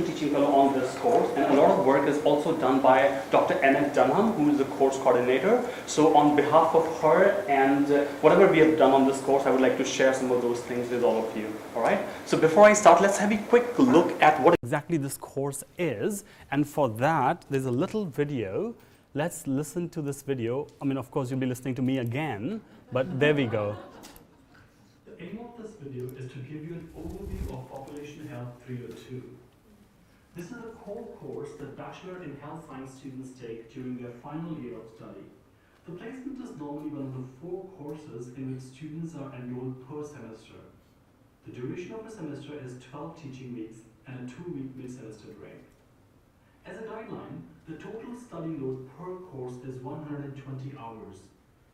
teaching fellow on this course, and a lot of work is also done by Dr. Annette Dunham, who is the course coordinator. So on behalf of her and whatever we have done on this course, I would like to share some of those things with all of you. All right. So before I start, let's have a quick look at what exactly this course is. And for that, there's a little video. Let's listen to this video. I mean, of course, you'll be listening to me again, but there we go. The aim of this video is to give you an overview of Population Health 302. This is a core course that Bachelor in Health Science students take during their final year of study. The placement is normally one of the 4 courses in which students are enrolled per semester. The duration of a semester is 12 teaching weeks and a 2-week mid-semester break. As a guideline, the total study load per course is 120 hours.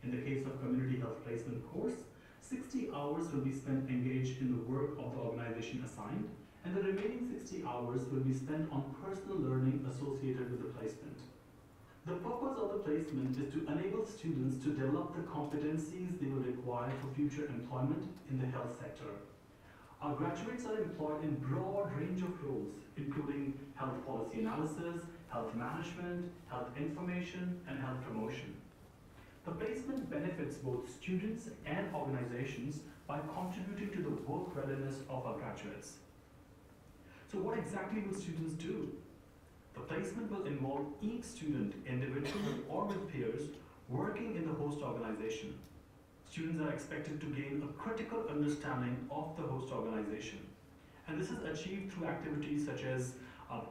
In the case of Community Health Placement course, 60 hours will be spent engaged in the work of the organization assigned, and the remaining 60 hours will be spent on personal learning associated with the placement. The purpose of the placement is to enable students to develop the competencies they will require for future employment in the health sector. Our graduates are employed in a broad range of roles, including health policy analysis, health management, health information, and health promotion. The placement benefits both students and organizations by contributing to the work readiness of our graduates. So what exactly will students do? The placement will involve each student individually or with peers working in the host organization. Students are expected to gain a critical understanding of the host organization. And this is achieved through activities such as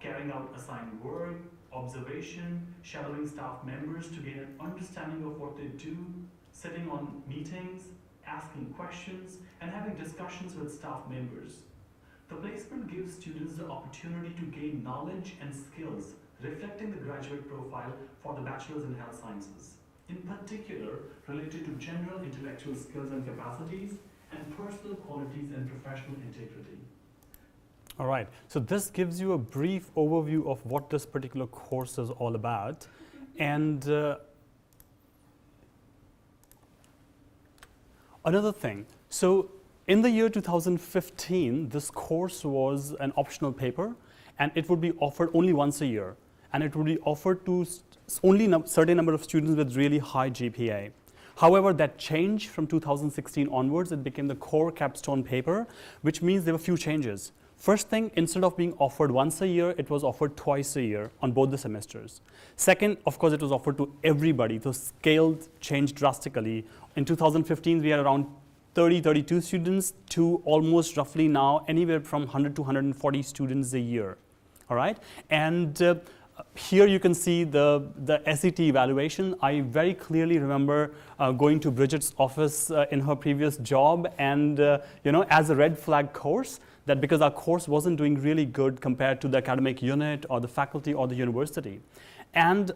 carrying out assigned work, observation, shadowing staff members to gain an understanding of what they do, sitting on meetings, asking questions, and having discussions with staff members. The placement gives students the opportunity to gain knowledge and skills reflecting the graduate profile for the Bachelor's in Health Sciences, in particular related to general intellectual skills and capacities and personal qualities and professional integrity. All right, so this gives you a brief overview of what this particular course is all about. And another thing, so in the year 2015, this course was an optional paper, and it would be offered only once a year, and it would be offered to only a certain number of students with really high GPA. However, that changed from 2016 onwards. It became the core capstone paper, which means there were a few changes. First thing, instead of being offered once a year, it was offered twice a year on both the semesters. Second, of course, it was offered to everybody. The scale changed drastically. In 2015, we had around 32 students to almost roughly now anywhere from 100 to 140 students a year. All right, and here you can see the SET evaluation. I very clearly remember going to Bridget's office in her previous job, and as a red flag course, that because our course wasn't doing really good compared to the academic unit or the faculty or the university. And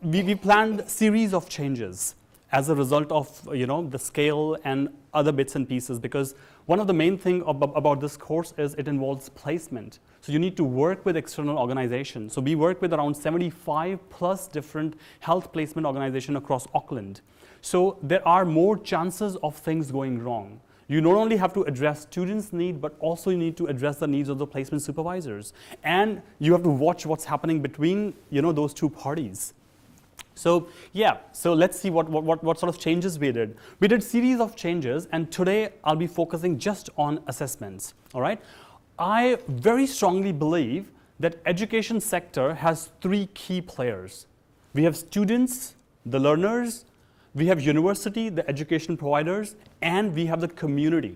we planned a series of changes as a result of the scale and other bits and pieces, because one of the main things about this course is it involves placement. So you need to work with external organizations. So we work with around 75 plus different health placement organizations across Auckland. So there are more chances of things going wrong. You not only have to address students' need, but also you need to address the needs of the placement supervisors. And you have to watch what's happening between those two parties. So yeah, so let's see what sort of changes we did. We did series of changes, and today I'll be focusing just on assessments, all right? I very strongly believe that education sector has 3 key players. We have students, the learners, we have university, the education providers, and we have the community.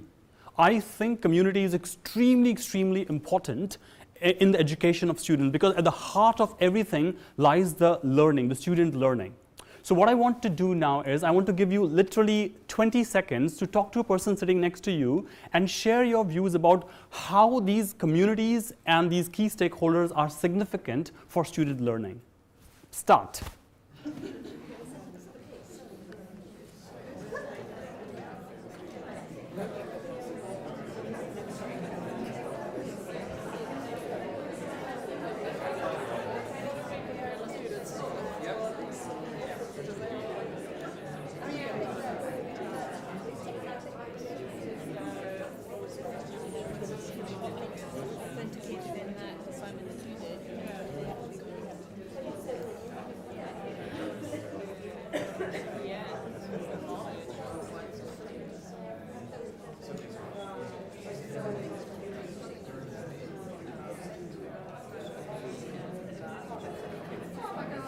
I think community is extremely, extremely important in the education of students, because at the heart of everything lies the learning, the student learning. So what I want to do now is I want to give you literally 20 seconds to talk to a person sitting next to you and share your views about how these communities and these key stakeholders are significant for student learning. Start.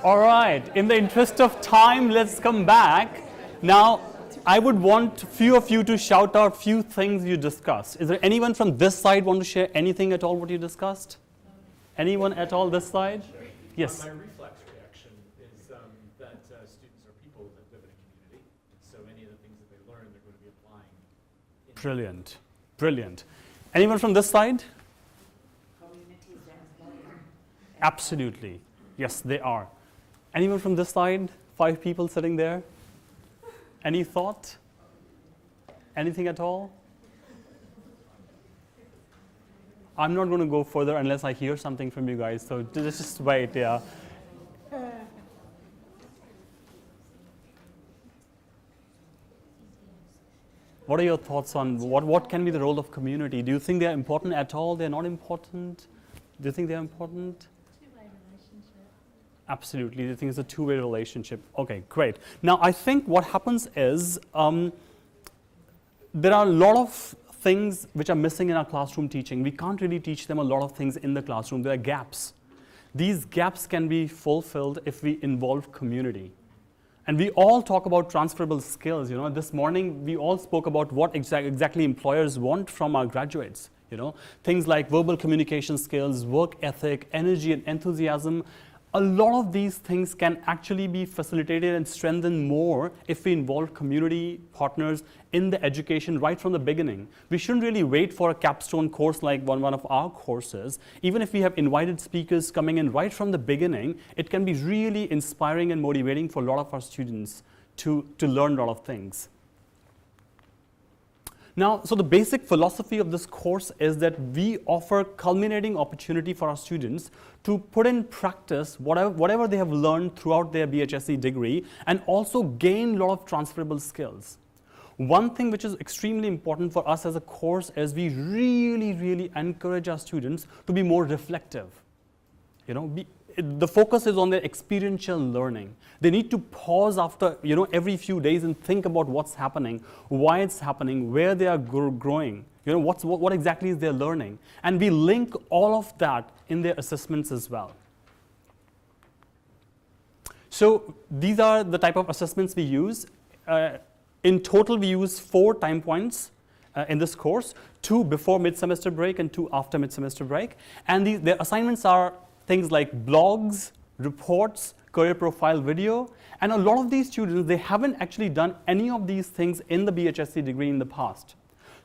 All right, in the interest of time, let's come back. Now, I would want few of you to shout out few things you discussed. Is there anyone from this side want to share anything at all what you discussed? Anyone at all this side? Yes. My reflex reaction is that students are people that live in a community, so any of the things that they learn, they're going to be applying. Brilliant, brilliant. Anyone from this side? Communities as well. Absolutely, yes, they are. Anyone from this side? 5 people sitting there. Any thought? Anything at all? I'm not going to go further unless I hear something from you guys, so just wait, yeah. What are your thoughts on what can be the role of community? Do you think they're important at all? They're not important? Do you think they're important? Two-way relationship. Absolutely, do you think it's a two-way relationship? Okay, great. Now, I think what happens is there are a lot of things which are missing in our classroom teaching. We can't really teach them a lot of things in the classroom. There are gaps. These gaps can be fulfilled if we involve community. And we all talk about transferable skills. You know, this morning we all spoke about what exactly employers want from our graduates. You know, things like verbal communication skills, work ethic, energy and enthusiasm. A lot of these things can actually be facilitated and strengthened more if we involve community partners in the education right from the beginning. We shouldn't really wait for a capstone course like one of our courses. Even if we have invited speakers coming in right from the beginning, it can be really inspiring and motivating for a lot of our students to learn a lot of things. Now, so the basic philosophy of this course is that we offer culminating opportunity for our students to put in practice whatever they have learned throughout their BHSC degree and also gain a lot of transferable skills. One thing which is extremely important for us as a course is we really encourage our students to be more reflective. You know, the focus is on their experiential learning. They need to pause after, every few days and think about what's happening, why it's happening, where they are growing, what exactly is their learning. And we link all of that in their assessments as well. So these are the type of assessments we use. In total, we use 4 time points in this course, 2 before mid-semester break and 2 after mid-semester break. And their assignments are things like blogs, reports, career profile video, and a lot of these students, they haven't actually done any of these things in the BHSC degree in the past.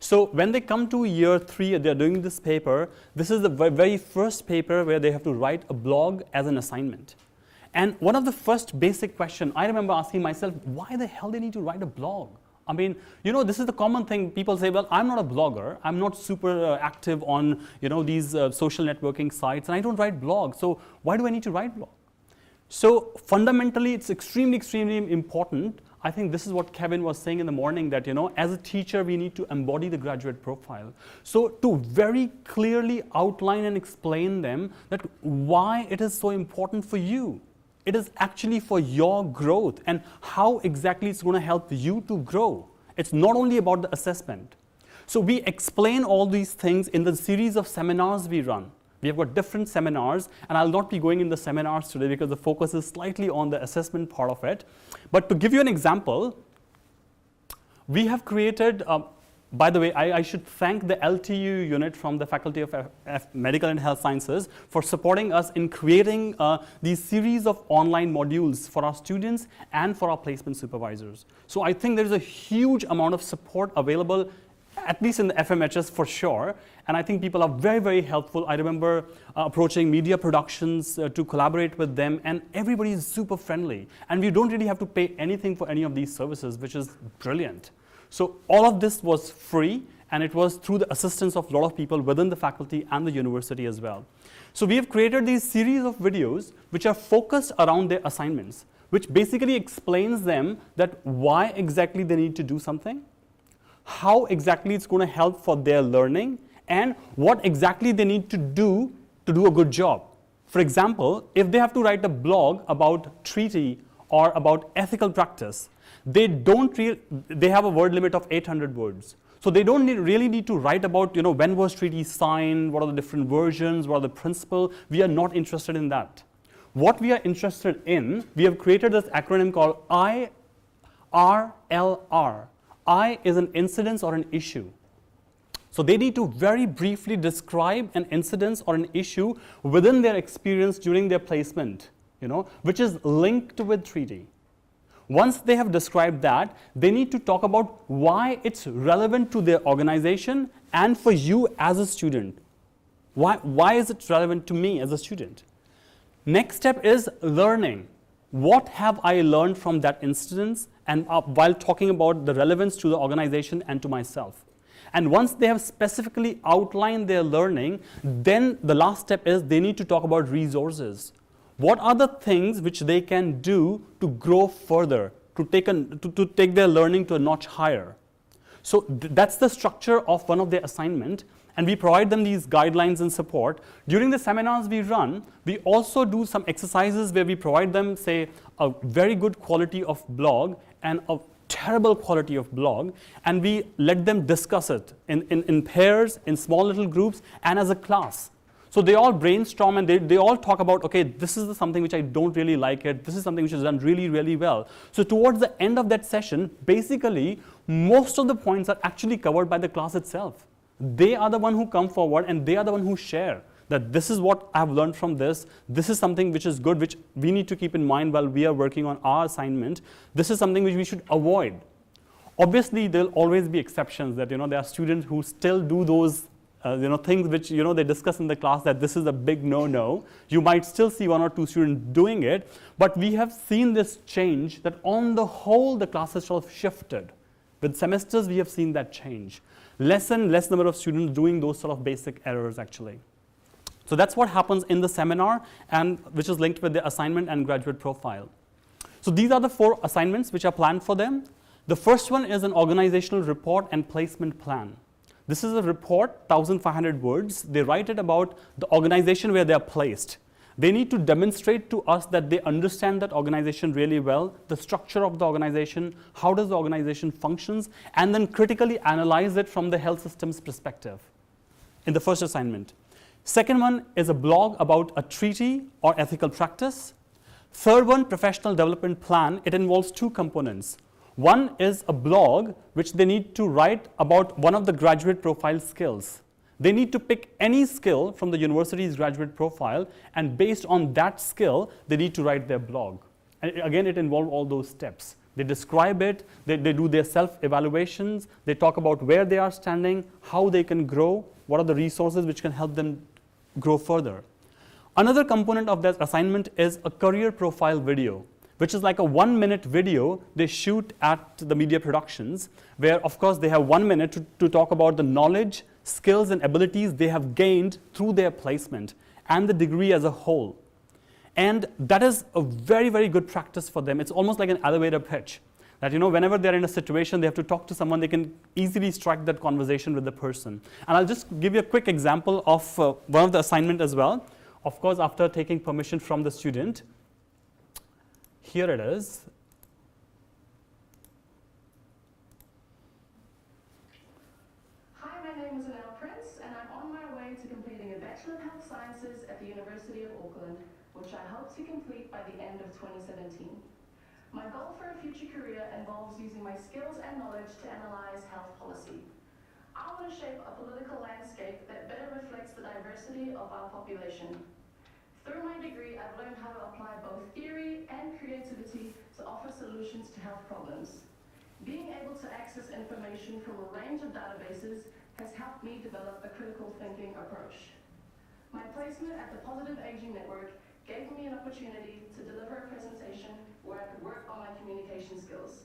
So when they come to year 3, they're doing this paper, this is the very first paper where they have to write a blog as an assignment. And one of the first basic questions, I remember asking myself, why the hell do they need to write a blog? I mean, this is the common thing. People say, well, I'm not a blogger. I'm not super active on, these social networking sites, and I don't write blogs. So why do I need to write blog? So fundamentally, it's extremely important. I think this is what Kevin was saying in the morning, that, as a teacher, we need to embody the graduate profile. So to very clearly outline and explain them that why it is so important for you. It is actually for your growth and how exactly it's going to help you to grow. It's not only about the assessment. So we explain all these things in the series of seminars we run. We have got different seminars, and I'll not be going in the seminars today because the focus is slightly on the assessment part of it. But to give you an example, we have created, by the way, I should thank the LTU unit from the Faculty of Medical and Health Sciences for supporting us in creating these series of online modules for our students and for our placement supervisors. So I think there's a huge amount of support available, at least in the FMHS for sure, and I think people are very helpful. I remember approaching media productions to collaborate with them, and everybody is super friendly, and we don't really have to pay anything for any of these services, which is brilliant. So all of this was free, and it was through the assistance of a lot of people within the faculty and the university as well. So we have created these series of videos which are focused around their assignments, which basically explains them that why exactly they need to do something, how exactly it's going to help for their learning, and what exactly they need to do a good job. For example, if they have to write a blog about treaty or about ethical practice, they have a word limit of 800 words. So they don't really need to write about, when was treaty signed, what are the different versions, what are the principles. We are not interested in that. what we are interested in, we have created this acronym called IRLR. I is an incidence or an issue. So they need to very briefly describe an incidence or an issue within their experience during their placement, which is linked with treaty. Once they have described that, they need to talk about why it's relevant to their organization and for you as a student. Why is it relevant to me as a student? Next step is learning. What have I learned from that incident, and while talking about the relevance to the organization and to myself. And once they have specifically outlined their learning, then the last step is they need to talk about resources. What are the things which they can do to grow further, to take their learning to a notch higher? So that's the structure of one of their assignment, and we provide them these guidelines and support. During the seminars we run, we also do some exercises where we provide them, say, a very good quality of blog and a terrible quality of blog, and we let them discuss it in pairs, in small little groups, and as a class. So they all brainstorm and they all talk about, okay, this is something which I don't really like it, this is something which is done really, really well. So towards the end of that session, basically, most of the points are actually covered by the class itself. They are the one who come forward and they are the one who share that this is what I've learned from this is something which is good, which we need to keep in mind while we are working on our assignment, this is something which we should avoid. Obviously, there will always be exceptions that, there are students who still do those things which, they discuss in the class that this is a big no-no. You might still see one or two students doing it, but we have seen this change that on the whole, the class has sort of shifted. With semesters, we have seen that change. Less and less number of students doing those sort of basic errors, actually. So that's what happens in the seminar, and which is linked with the assignment and graduate profile. So these are the 4 assignments which are planned for them. The first one is an organizational report and placement plan. This is a report, 1,500 words. They write it about the organization where they are placed. They need to demonstrate to us that they understand that organization really well, the structure of the organization, how does the organization functions, and then critically analyze it from the health system's perspective in the first assignment. Second one is a blog about a treaty or ethical practice. Third one, professional development plan. It involves 2 components. One is a blog which they need to write about one of the graduate profile skills. They need to pick any skill from the university's graduate profile, and based on that skill, they need to write their blog. And again, it involves all those steps. They describe it, they do their self-evaluations, they talk about where they are standing, how they can grow, what are the resources which can help them grow further. Another component of that assignment is a career profile video, which is like a 1-minute video they shoot at the media productions, where of course they have 1 minute to talk about the knowledge, skills and abilities they have gained through their placement and the degree as a whole. And that is a very, very good practice for them. It's almost like an elevator pitch. That whenever they're in a situation, they have to talk to someone, they can easily strike that conversation with the person. And I'll just give you a quick example of one of the assignment as well. Of course, after taking permission from the student. Here it is. Hi, my name is Anel Prince, and I'm on my way to completing a Bachelor of Health Sciences at the University of Auckland, which I hope to complete by the end of 2017. My goal for a future career involves using my skills and knowledge to analyze health policy. I want to shape a political landscape that better reflects the diversity of our population. Through my degree, I've learned how to apply both theory and creativity to offer solutions to health problems. Being able to access information from a range of databases has helped me develop a critical thinking approach. My placement at the Positive Aging Network gave me an opportunity to deliver a presentation where I could work on my communication skills.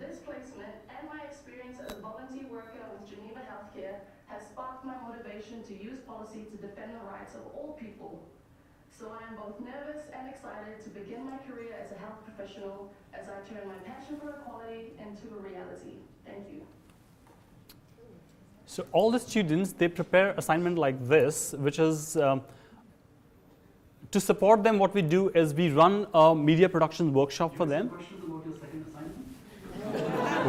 This placement and my experience as a volunteer worker with Geneva Healthcare has sparked my motivation to use policy to defend the rights of all people. So I am both nervous and excited to begin my career as a health professional as I turn my passion for equality into a reality. Thank you. So all the students, they prepare assignment like this, which is to support them. What we do is we run a media production workshop for them. Questions about your second assignment?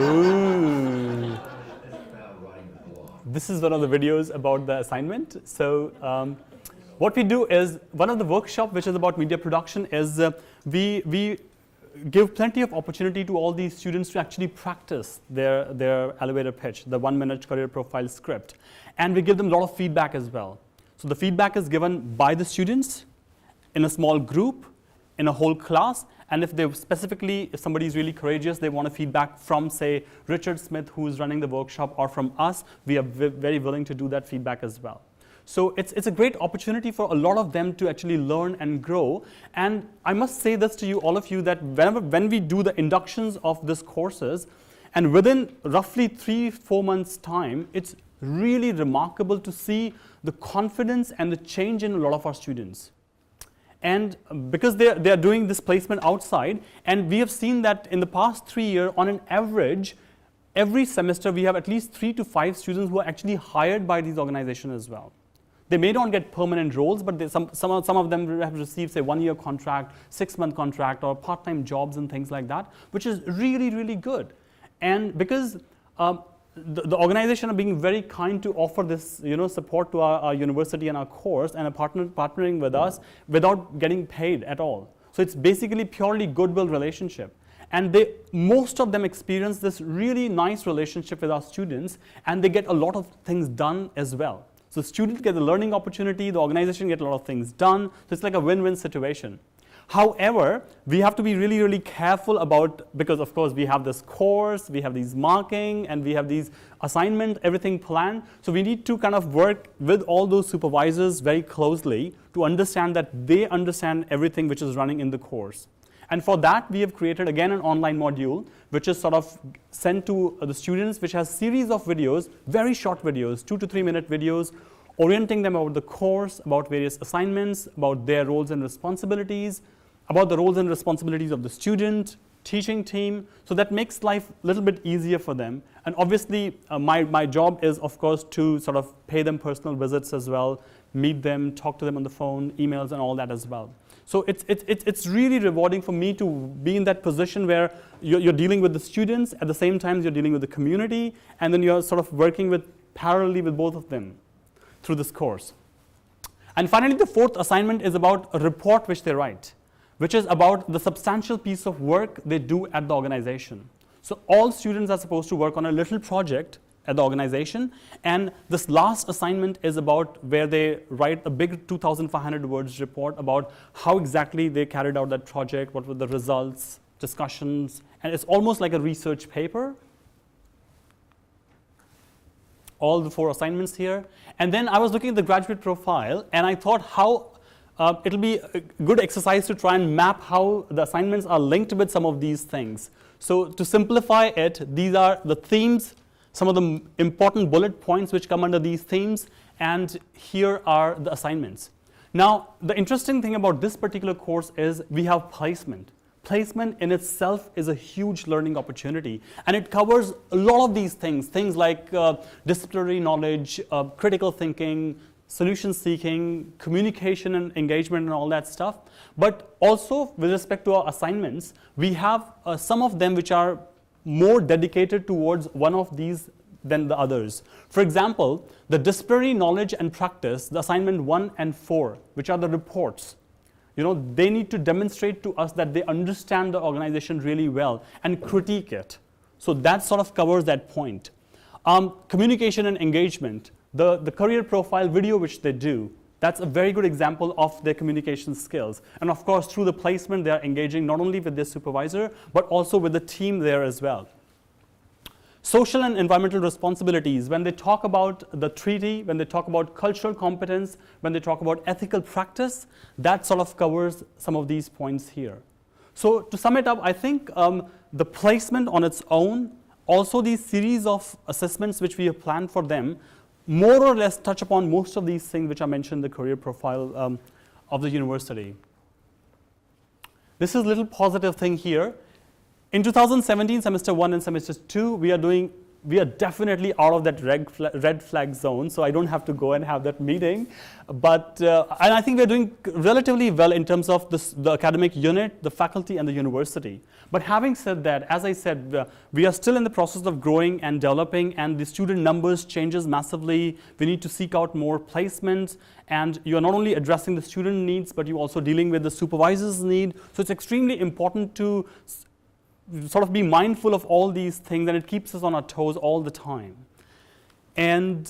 Ooh. It's about writing the blog. This is one of the videos about the assignment. So what we do is, one of the workshop which is about media production is we give plenty of opportunity to all these students to actually practice their elevator pitch, the 1-minute career profile script. And we give them a lot of feedback as well. So the feedback is given by the students in a small group, in a whole class, and if somebody is really courageous, they want a feedback from, say, Richard Smith, who's running the workshop, or from us, we are very willing to do that feedback as well. So it's a great opportunity for a lot of them to actually learn and grow. And I must say this to you, all of you, that when we do the inductions of these courses, and within roughly 3-4 months' time, it's really remarkable to see the confidence and the change in a lot of our students. And because they are doing this placement outside, and we have seen that in the past 3 years, on an average, every semester we have at least 3 to 5 students who are actually hired by these organizations as well. They may not get permanent roles, but some of them have received, say, 1-year contract, 6-month contract, or part-time jobs and things like that, which is really, really good. And because the organization are being very kind to offer this, support to our university and our course, and partnering with us without getting paid at all. So it's basically purely goodwill relationship. And most of them experience this really nice relationship with our students, and they get a lot of things done as well. So students get the learning opportunity, the organization get a lot of things done, so it's like a win-win situation. However, we have to be really, really careful about, because of course we have this course, we have these marking, and we have these assignment, everything planned. So we need to kind of work with all those supervisors very closely to understand that they understand everything which is running in the course. And for that, we have created again an online module, which is sort of sent to the students, which has series of videos, very short videos, 2 to 3 minute videos, orienting them about the course, about various assignments, about their roles and responsibilities, about the roles and responsibilities of the student, teaching team. So that makes life a little bit easier for them. And obviously, my job is, of course, to sort of pay them personal visits as well, meet them, talk to them on the phone, emails, and all that as well. So it's really rewarding for me to be in that position where you're dealing with the students, at the same time you're dealing with the community, and then you're sort of working parallelly with both of them through this course. And finally, the 4th assignment is about a report which they write, which is about the substantial piece of work they do at the organization. So all students are supposed to work on a little project at the organization, and this last assignment is about where they write a big 2,500 words report about how exactly they carried out that project, what were the results, discussions, and it's almost like a research paper. All the 4 assignments here. And then I was looking at the graduate profile, and I thought how it'll be a good exercise to try and map how the assignments are linked with some of these things. So to simplify it, these are the themes, some of the important bullet points which come under these themes, and here are the assignments. Now, the interesting thing about this particular course is we have placement. Placement in itself is a huge learning opportunity, and it covers a lot of these things like disciplinary knowledge, critical thinking, solution seeking, communication and engagement and all that stuff. But also with respect to our assignments, we have some of them which are more dedicated towards one of these than the others. For example, the disciplinary knowledge and practice, the assignment 1 and 4, which are the reports. They need to demonstrate to us that they understand the organization really well and critique it. So that sort of covers that point. Communication and engagement, the career profile video which they do, that's a very good example of their communication skills. And of course, through the placement, they are engaging not only with their supervisor, but also with the team there as well. Social and environmental responsibilities, when they talk about the treaty, when they talk about cultural competence, when they talk about ethical practice, that sort of covers some of these points here. So to sum it up, I think the placement on its own, also these series of assessments which we have planned for them, more or less touch upon most of these things which are mentioned in the career profile of the university. This is a little positive thing here. In 2017, semester 1 and semester 2, we are doing we are definitely out of that red flag zone, so I don't have to go and have that meeting. But, and I think we're doing relatively well in terms of the academic unit, the faculty, and the university. But having said that, as I said, we are still in the process of growing and developing, and the student numbers changes massively. We need to seek out more placements, and you're not only addressing the student needs, but you're also dealing with the supervisor's need. So it's extremely important to sort of be mindful of all these things, and it keeps us on our toes all the time. And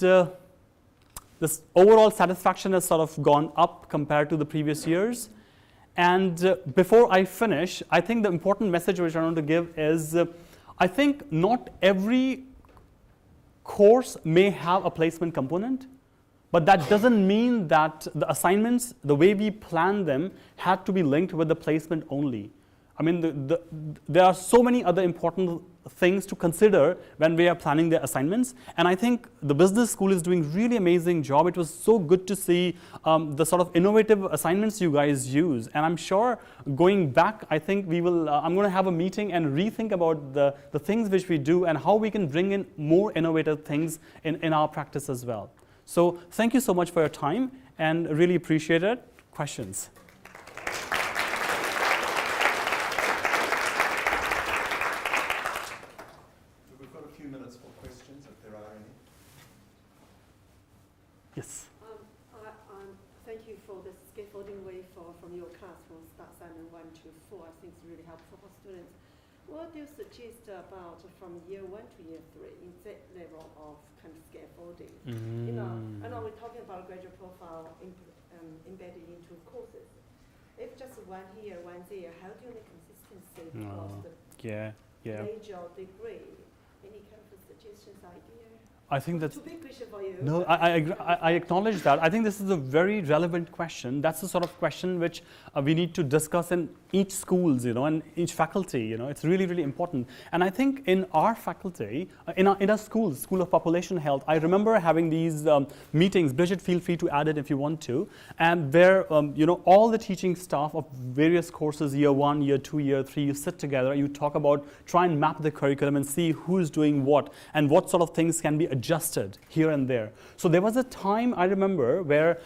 this overall satisfaction has sort of gone up compared to the previous years. And before I finish, I think the important message which I want to give is, I think not every course may have a placement component, but that doesn't mean that the assignments, the way we plan them, had to be linked with the placement only. I mean, there are so many other important things to consider when we are planning the assignments, and I think the business school is doing really amazing job. It was so good to see the sort of innovative assignments you guys use, and I'm sure going back, I think we will, I'm going to have a meeting and rethink about the things which we do and how we can bring in more innovative things in our practice as well. So thank you so much for your time, and really appreciate it. Questions? Yes. Thank you for the scaffolding way from your class from start assignment 1 to 4. I think it's really helpful for students. What do you suggest about from year 1 to year 3 in that level of kind of scaffolding? You know, I know we're talking about graduate profile embedded into courses. If just 1 here, 1 there, how do you make consistency across the major degree? Any kind of suggestions, idea? I think that's too big question for you. No, I acknowledge that. I think this is a very relevant question. That's the sort of question which we need to discuss in each schools, you know, and each faculty. You know, it's really, really important. And I think in our faculty, in our schools, School of Population Health, I remember having these meetings. Bridget, feel free to add it if you want to. And where you know, all the teaching staff of various courses, year 1, year 2, year 3, you sit together, you talk about, try and map the curriculum and see who's doing what and what sort of things can be adjusted here and there. So there was a time I remember where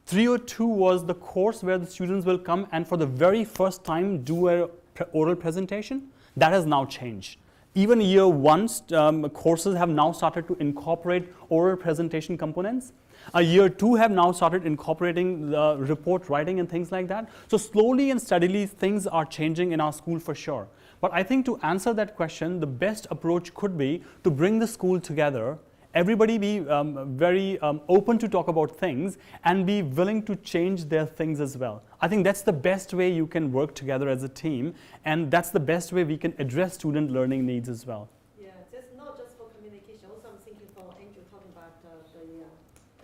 302 was the course where the students will come and for the very first time do an oral presentation. That has now changed. Even year 1 courses have now started to incorporate oral presentation components. Year 2 have now started incorporating the report writing and things like that. So slowly and steadily things are changing in our school for sure. But I think to answer that question, the best approach could be to bring the school together, everybody be very open to talk about things and be willing to change their things as well. I think that's the best way you can work together as a team, and that's the best way we can address student learning needs as well. Yeah, that's not just for communication. Also, I'm thinking for Andrew talking about the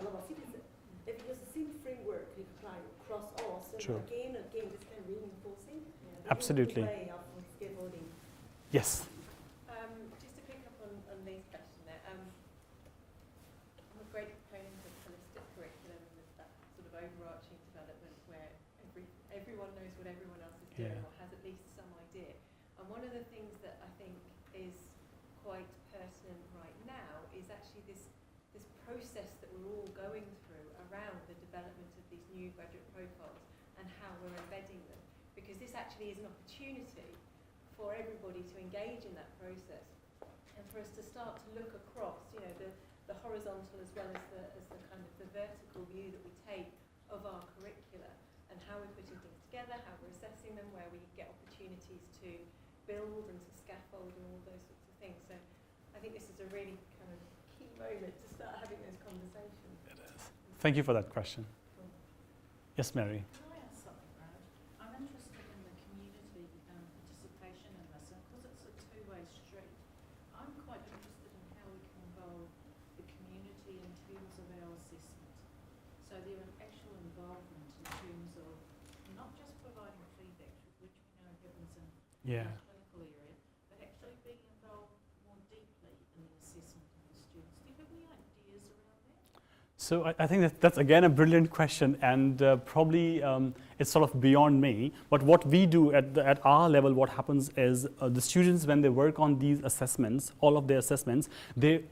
level of citizen. If you use the same framework, you apply across all, so Sure. again, this kind of reinforcing. Yeah, Absolutely. way of scaffolding. Yes. Just to pick up on Lee's question there, I'm a great proponent of holistic curriculum and that sort of overarching development where everyone knows what everyone else is doing or has at least some idea. And one of the things that I think is quite pertinent right now is actually this process that we're all going through around the development of these new graduate profiles and how we're embedding them. Because this actually is an opportunity for everybody to engage in that process and for us to start to look across, you know, the horizontal as well as the kind of the vertical view that we take of our curricula and how we're putting things together, how we're assessing them, where we get opportunities to build and to scaffold and all those sorts of things. So I think this is a really kind of key moment to start having those conversations. It is. Thank you for that question. Yes, Mary. Can I ask something, Raj? I'm interested in the community participation in this, and because it's a two-way street, I'm quite interested in how we can involve the community in terms of our assessment. So their actual involvement in terms of not just providing feedback, which we know happens in the clinical area, but actually being involved more deeply in the assessment of the students. Do you have any ideas around that? So I think that's again a brilliant question, and probably it's sort of beyond me. But what we do at our level, what happens is the students, when they work on these assessments, all of their assessments, they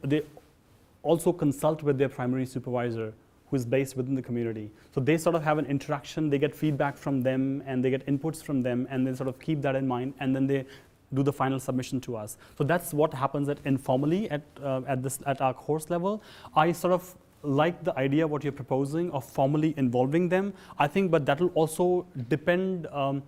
also consult with their primary supervisor, who is based within the community. So they sort of have an interaction, they get feedback from them, and they get inputs from them, and they sort of keep that in mind, and then they do the final submission to us. So that's what happens informally at our course level. I sort of like the idea what you're proposing of formally involving them. I think, but that will also depend on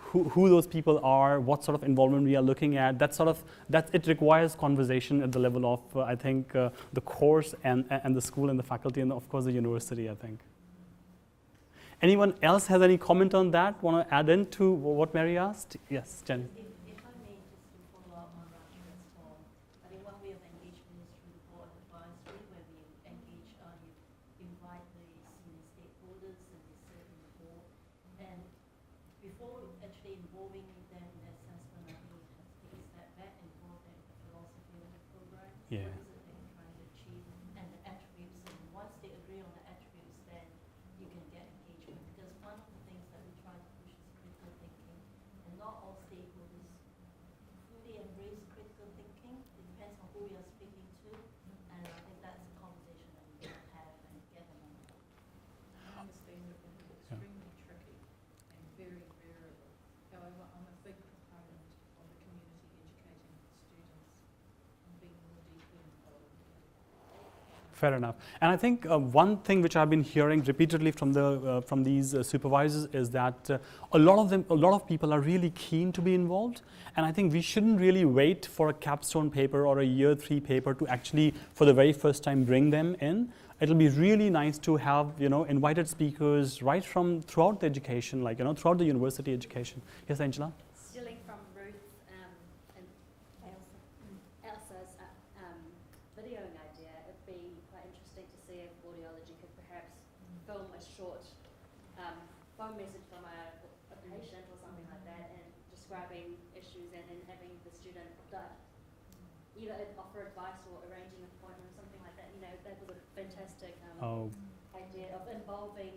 who those people are, what sort of involvement we are looking at. It requires conversation at the level of I think the course and the school and the faculty and of course the university, I think. Anyone else has any comment on that? Want to add into what Mary asked? Yes, Jenny. If I may, just to follow up on Raj Shekhawat's talk, I think one way of engagement is through the board advisory, where we engage, you invite the senior stakeholders and they sit in the board. And before actually involving them in the assessment, I think we have to take a step back and involve them in the philosophy of the program. Yeah. What is it that you're trying to achieve and the attributes. And once they agree on the attributes, then you can get engagement. Because one of the things that we try to push is critical thinking. And not all stakeholders fully embrace critical thinking. It depends on who we are speaking to. And I think that's a conversation that we can have and get them on board. I understand that it is extremely tricky and very variable. However, I'm a big proponent of the community educating students and being more deeply involved. Fair enough. And I think one thing which I've been hearing repeatedly from these supervisors is that a lot of people are really keen to be involved. And I think we shouldn't really wait for a capstone paper or a year 3 paper to actually, for the very first time, bring them in. It'll be really nice to have, invited speakers right from throughout the education, throughout the university education. Yes, Angela? Stealing from Ruth and Elsa's videoing idea, it'd be quite interesting to see if audiology could perhaps film a short phone message from a patient or something like that, and describing issues and having the student either offer advice or arranging an appointment or something like that. That was a fantastic idea of involving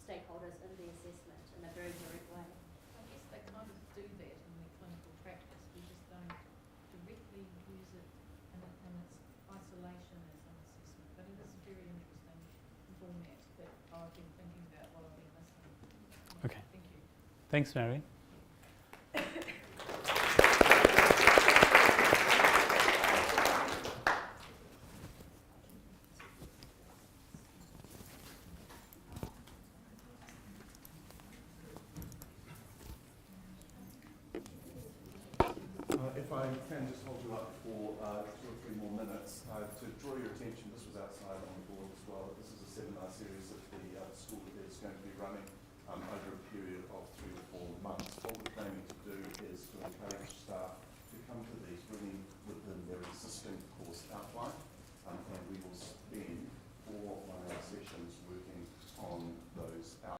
stakeholders in the assessment in a very direct way. I guess they kind of do that in their clinical practice. We just don't directly use it in its isolation as an assessment. But it is a very interesting format that I've been thinking about while I've been listening. Okay. Thank you. Thanks, Mary. If I can just hold you up for 2 or 3 more minutes, to draw your attention, this was outside on the board as well, this is a seminar series that the school is going to be running over a period of 3 or 4 months.